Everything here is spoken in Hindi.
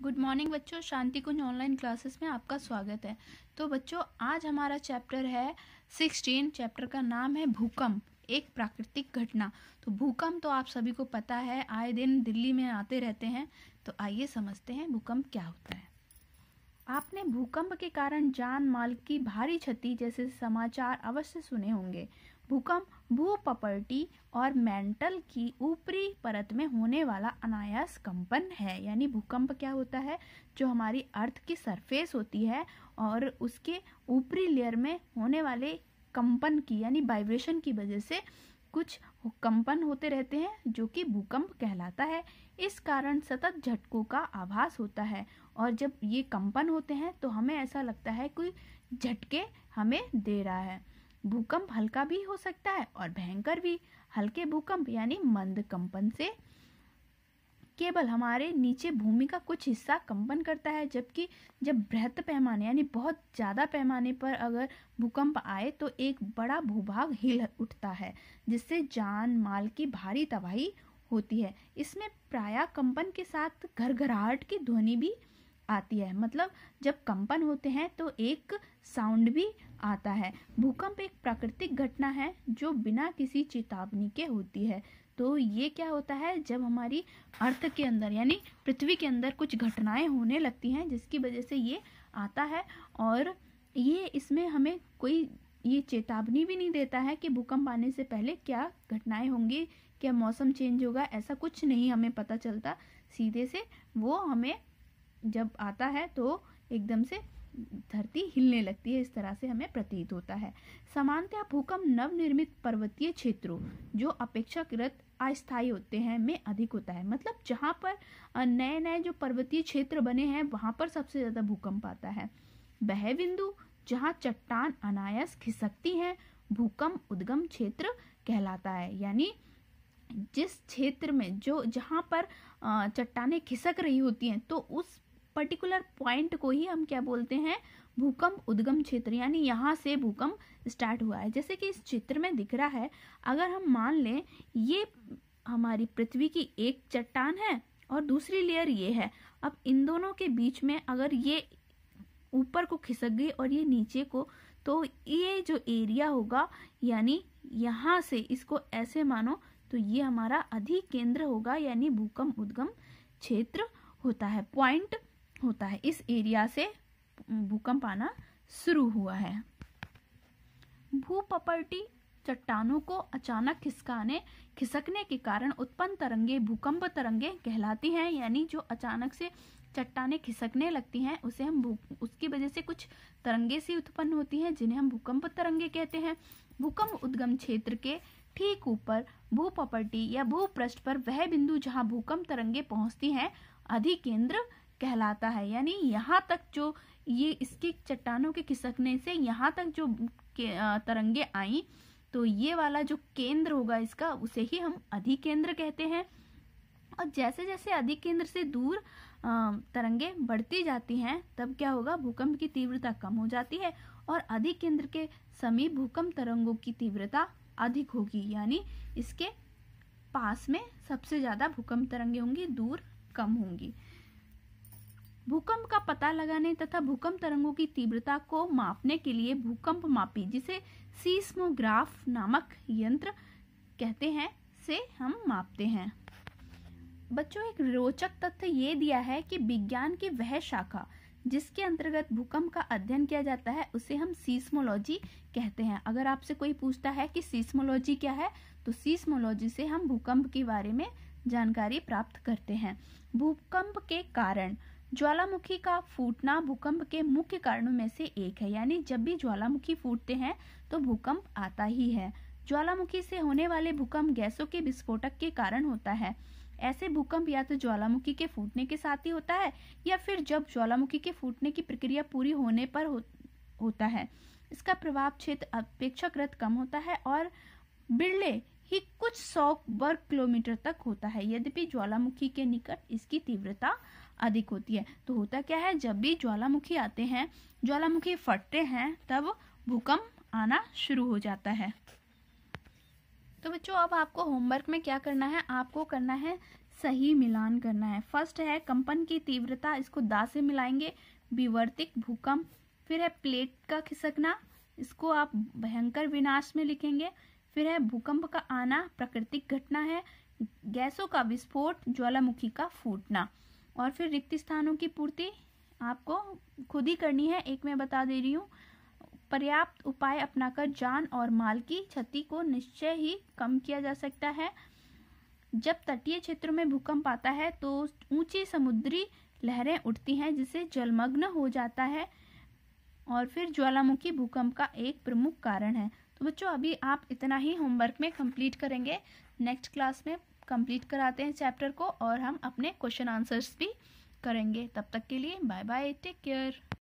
गुड मॉर्निंग बच्चों, शांति कुंज ऑनलाइन क्लासेस में आपका स्वागत है। तो बच्चों, आज हमारा चैप्टर है 16। चैप्टर का नाम है भूकंप, एक प्राकृतिक घटना। तो भूकंप तो आप सभी को पता है, आए दिन दिल्ली में आते रहते हैं। तो आइए समझते हैं भूकंप क्या होता है। आपने भूकंप के कारण जान माल की भारी क्षति जैसे समाचार अवश्य सुने होंगे। भूकंप भूपपटी और मेंटल की ऊपरी परत में होने वाला अनायास कंपन है। यानी भूकंप क्या होता है, जो हमारी अर्थ की सरफेस होती है और उसके ऊपरी लेयर में होने वाले कंपन की यानी वाइब्रेशन की वजह से कुछ कंपन होते रहते हैं, जो कि भूकंप कहलाता है। इस कारण सतत झटकों का आभास होता है और जब ये कंपन होते हैं तो हमें ऐसा लगता है कोई झटके हमें दे रहा है। भूकंप हल्का भी हो सकता है और भयंकर भी। हल्के भूकंप यानी मंद कंपन से केवल हमारे नीचे भूमि का कुछ हिस्सा कंपन करता है, जबकि जब बृहत पैमाने यानी बहुत ज़्यादा पैमाने पर अगर भूकंप आए तो एक बड़ा भूभाग हिल उठता है, जिससे जान माल की भारी तबाही होती है। इसमें प्रायः कंपन के साथ घरघराहट की ध्वनि भी आती है। मतलब जब कंपन होते हैं तो एक साउंड भी आता है। भूकंप एक प्राकृतिक घटना है जो बिना किसी चेतावनी के होती है। तो ये क्या होता है, जब हमारी अर्थ के अंदर यानी पृथ्वी के अंदर कुछ घटनाएं होने लगती हैं, जिसकी वजह से ये आता है। और ये इसमें हमें कोई ये चेतावनी भी नहीं देता है कि भूकंप आने से पहले क्या घटनाएं होंगी, क्या मौसम चेंज होगा, ऐसा कुछ नहीं हमें पता चलता। सीधे से वो हमें जब आता है तो एकदम से धरती हिलने लगती है, इस तरह से हमें प्रतीत होता है। सामान्यतः भूकंप नवनिर्मित पर्वतीय क्षेत्रों जो अपेक्षाकृत अस्थायी होते हैं में अधिक होता है। मतलब जहाँ पर नए नए जो पर्वतीय क्षेत्र बने हैं वहाँ पर सबसे ज़्यादा भूकंप आता है। वह बिंदु जहाँ चट्टान अनायास खिसकती हैं भूकंप उद्गम क्षेत्र कहलाता है। यानी जिस क्षेत्र में जहाँ पर चट्टानें खिसक रही होती हैं तो उस पर्टिकुलर पॉइंट को ही हम क्या बोलते हैं, भूकंप उद्गम क्षेत्र। यानी यहाँ से भूकंप स्टार्ट हुआ है। जैसे कि इस चित्र में दिख रहा है, अगर हम मान लें ये हमारी पृथ्वी की एक चट्टान है और दूसरी लेयर ये है। अब इन दोनों के बीच में अगर ये ऊपर को खिसक गई और ये नीचे को, तो ये जो एरिया होगा यानी यहाँ से इसको ऐसे मानो तो ये हमारा अधिकेंद्र होगा, यानी भूकंप उद्गम क्षेत्र होता है, पॉइंट होता है। इस एरिया से भूकंप आना शुरू हुआ है। भूपपटी चट्टानों को अचानक खिसकने के कारण उत्पन्न तरंगे भूकंप तरंगे कहलाती हैं। यानी जो अचानक से चट्टानें खिसकने लगती हैं उसे हम उसकी वजह से कुछ तरंगे सी उत्पन्न होती हैं, जिन्हें हम भूकंप तरंगे कहते हैं। भूकंप उद्गम क्षेत्र के ठीक ऊपर भूपपटी या भूपृष्ठ पर वह बिंदु जहां भूकंप तरंगे पहुंचती हैं अधिकेंद्र कहलाता है। यानी यहाँ तक जो ये इसकी चट्टानों के खिसकने से यहाँ तक जो तरंगे आई, तो ये वाला जो केंद्र होगा इसका, उसे ही हम अधिकेंद्र कहते हैं। और जैसे जैसे अधिकेंद्र से दूर तरंगे बढ़ती जाती हैं तब क्या होगा, भूकंप की तीव्रता कम हो जाती है और अधिकेंद्र के समीप भूकंप तरंगों की तीव्रता अधिक होगी। यानी इसके पास में सबसे ज्यादा भूकंप तरंगे होंगी, दूर कम होंगी। भूकंप का पता लगाने तथा भूकंप तरंगों की तीव्रता को मापने के लिए भूकंप मापी, जिसे सीस्मोग्राफ नामक यंत्र कहते हैं, से हम मापते हैं। बच्चों, एक रोचक तथ्य ये दिया है कि विज्ञान की वह शाखा जिसके अंतर्गत भूकंप का अध्ययन किया जाता है उसे हम सीस्मोलॉजी कहते हैं। अगर आपसे कोई पूछता है कि सीस्मोलॉजी क्या है, तो सीस्मोलॉजी से हम भूकंप के बारे में जानकारी प्राप्त करते हैं। भूकंप के कारण ज्वालामुखी का फूटना भूकंप के मुख्य कारणों में से एक है। यानी जब भी ज्वालामुखी फूटते हैं तो भूकंप आता ही है। ज्वालामुखी से होने वाले भूकंप गैसों के विस्फोटक के कारण होता है। ऐसे भूकंप या तो ज्वालामुखी के फूटने के साथ ही होता है या फिर जब ज्वालामुखी के फूटने की प्रक्रिया पूरी होने पर होता है। इसका प्रभाव क्षेत्र अपेक्षाकृत कम होता है और बिरले ही कुछ 100 वर्ग किलोमीटर तक होता है। यद्यपि ज्वालामुखी के निकट इसकी तीव्रता अधिक होती है। तो होता क्या है, जब भी ज्वालामुखी आते हैं, ज्वालामुखी फटते हैं, तब भूकंप आना शुरू हो जाता है। तो बच्चों अब आपको होमवर्क में क्या करना है, आपको करना है सही मिलान करना है। फर्स्ट है कंपन की तीव्रता, इसको दा से मिलाएंगे, विवर्तिक भूकंप। फिर है प्लेट का खिसकना, इसको आप भयंकर विनाश में लिखेंगे। फिर है भूकंप का आना, प्राकृतिक घटना है। गैसों का विस्फोट, ज्वालामुखी का फूटना। और फिर रिक्त स्थानों की पूर्ति आपको खुद ही करनी है, एक मैं बता दे रही हूँ। पर्याप्त उपाय अपनाकर जान और माल की क्षति को निश्चय ही कम किया जा सकता है। जब तटीय क्षेत्रों में भूकंप आता है तो ऊंची समुद्री लहरें उठती हैं जिससे जलमग्न हो जाता है। और फिर ज्वालामुखी भूकंप का एक प्रमुख कारण है। तो बच्चों अभी आप इतना ही होमवर्क में कंप्लीट करेंगे, नेक्स्ट क्लास में कंप्लीट कराते हैं चैप्टर को और हम अपने क्वेश्चन आंसर्स भी करेंगे। तब तक के लिए बाय बाय, टेक केयर।